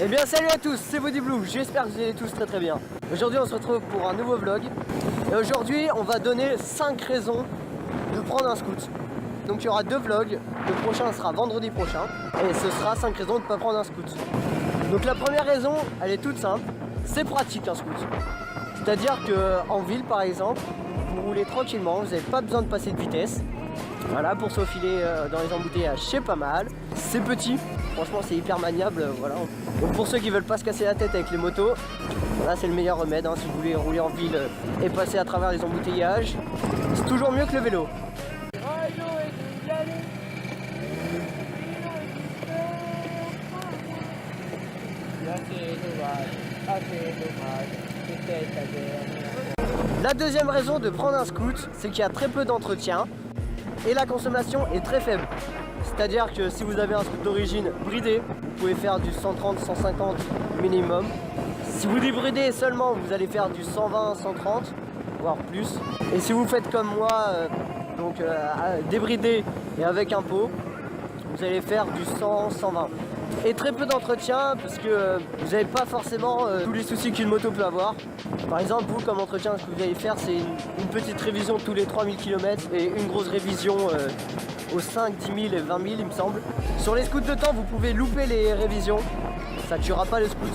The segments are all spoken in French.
Eh bien salut à tous, c'est Bodyblue, j'espère que vous allez tous très bien. Aujourd'hui on se retrouve pour un nouveau vlog. Et aujourd'hui on va donner 5 raisons de prendre un scoot. Donc il y aura 2 vlogs, le prochain sera vendredi prochain. Et ce sera 5 raisons de ne pas prendre un scoot. Donc la première raison, elle est toute simple, c'est pratique un scoot. C'est-à-dire qu'en ville par exemple, vous roulez tranquillement, vous n'avez pas besoin de passer de vitesse. Voilà, pour se faufiler dans les embouteillages, c'est pas mal. C'est petit, franchement c'est hyper maniable, voilà. Donc pour ceux qui veulent pas se casser la tête avec les motos, là c'est le meilleur remède, hein, si vous voulez rouler en ville et passer à travers les embouteillages. C'est toujours mieux que le vélo. La deuxième raison de prendre un scoot, c'est qu'il y a très peu d'entretien et la consommation est très faible. C'est-à-dire que si vous avez un scoot d'origine bridé, vous pouvez faire du 130-150 minimum. Si vous débridez seulement, vous allez faire du 120-130, voire plus. Et si vous faites comme moi, débridé et avec un pot, vous allez faire du 100-120. Et très peu d'entretien parce que vous n'avez pas forcément tous les soucis qu'une moto peut avoir. Par exemple, vous comme entretien, ce que vous allez faire, c'est une petite révision tous les 3000 km et une grosse révision aux 5, 10 000 et 20 000 il me semble. Sur les scoots de temps, vous pouvez louper les révisions, ça ne tuera pas le scoot.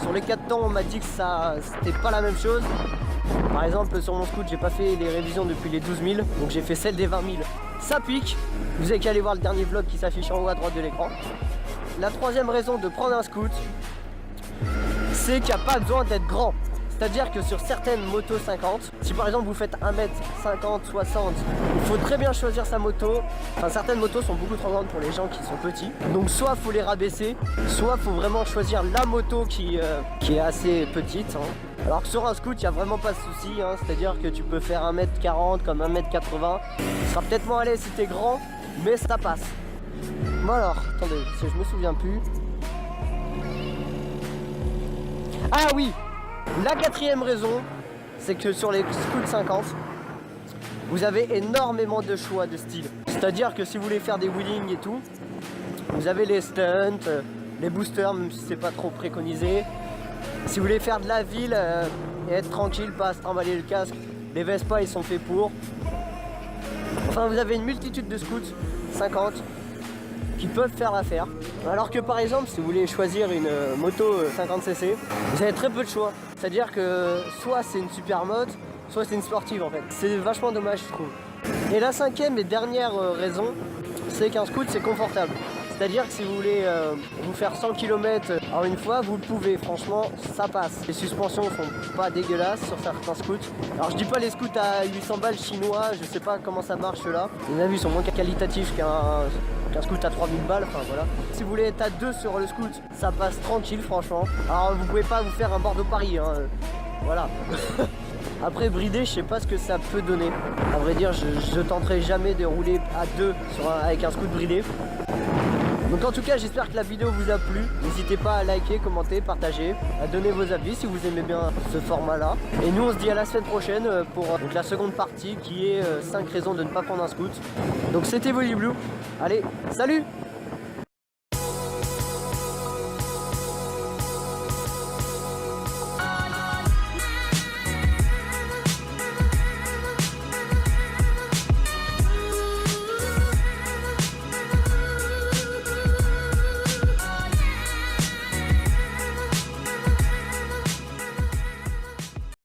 Sur les 4 temps, on m'a dit que ça c'était pas la même chose. Par exemple, sur mon scoot, j'ai pas fait les révisions depuis les 12 000, donc j'ai fait celle des 20 000. Ça pique, vous avez qu'à aller voir le dernier vlog qui s'affiche en haut à droite de l'écran. La troisième raison de prendre un scoot, c'est qu'il n'y a pas besoin d'être grand. C'est-à-dire que sur certaines motos 50, si par exemple vous faites 1m50, 60, il faut très bien choisir sa moto. Enfin, certaines motos sont beaucoup trop grandes pour les gens qui sont petits. Donc soit il faut les rabaisser, soit il faut vraiment choisir la moto qui est assez petite. Hein. Alors que sur un scoot, il n'y a vraiment pas de souci. Hein. C'est-à-dire que tu peux faire 1m40 comme 1m80. Tu seras peut-être moins à l'aise si tu es grand, mais ça passe. Bon alors, attendez, si je me souviens plus. Ah oui! La quatrième raison, c'est que sur les scoots 50, vous avez énormément de choix de style. C'est-à-dire que si vous voulez faire des wheelings et tout, vous avez les stunts, les boosters, même si c'est pas trop préconisé. Si vous voulez faire de la ville et être tranquille, pas se trimballer le casque, les Vespa ils sont faits pour. Enfin, vous avez une multitude de scoots 50 qui peuvent faire l'affaire. Alors que par exemple, si vous voulez choisir une moto 50cc, vous avez très peu de choix. C'est-à-dire que soit c'est une super moto, soit c'est une sportive en fait. C'est vachement dommage je trouve. Et la cinquième et dernière raison, c'est qu'un scoot c'est confortable. C'est-à-dire que si vous voulez vous faire 100 km en une fois, vous le pouvez, franchement ça passe. Les suspensions sont pas dégueulasses sur certains scoots. Alors je dis pas les scoots à 800 balles chinois, je sais pas comment ça marche là. Les avis sont moins qualitatifs qu'un scoot à 3000 balles, enfin voilà. Si vous voulez être à 2 sur le scoot, ça passe tranquille franchement. Alors vous pouvez pas vous faire un Bordeaux-Paris, hein, voilà. Après bridé, je sais pas ce que ça peut donner. À vrai dire, je tenterai jamais de rouler à 2 avec un scoot bridé. Donc en tout cas, j'espère que la vidéo vous a plu. N'hésitez pas à liker, commenter, partager, à donner vos avis si vous aimez bien ce format-là. Et nous, on se dit à la semaine prochaine pour la seconde partie qui est 5 raisons de ne pas prendre un scoot. Donc c'était Bodyblue. Allez, salut!